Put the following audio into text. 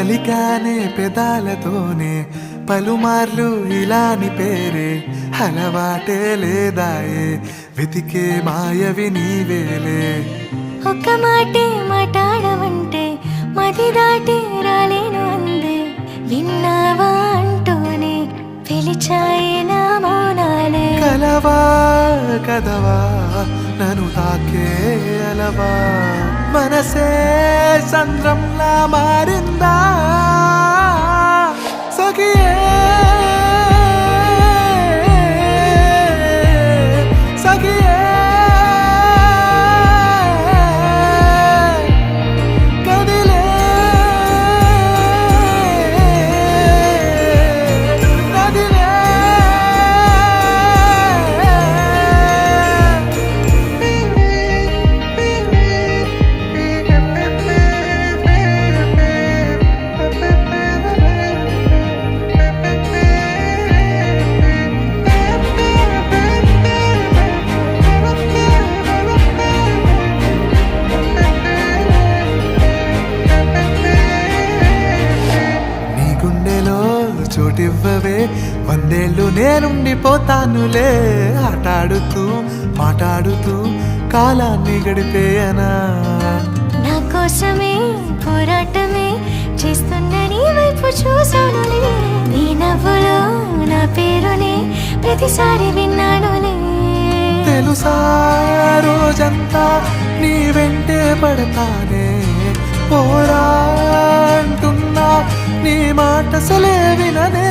పలికానే పెదాలతోనే పలుమార్లు ఇలాని పేరే అలవాటే లేదాయే వెతికే మాయవి నీవేలే ఒక్క మాటే మాట్లాడమంటే మది దాటి రాలేను అందే విన్నావా అంటూనే పిలిచాయే నా మౌనాలే కలవా కదవా నన్ను తాకే అలవా మనసే సంద్రంలా మారిందా సఖియే సఖియే కదిలే కదిలే చోటివ్వవే వందేళ్ళు నేనుండిపోతానులే ఆటాడుతూ మాట్లాడుతూ కాలాన్ని గడిపేయనా నా కోసమే పోరాటమే చేస్తున్న నీ వైపు చూసానులే నీ నవ్వులో నా పేరునే ప్రతిసారి విన్నానులే తెలుసా రోజంతా నీ వెంటే పడతానే పోరా అంటున్నా నీ మాట సలే విననే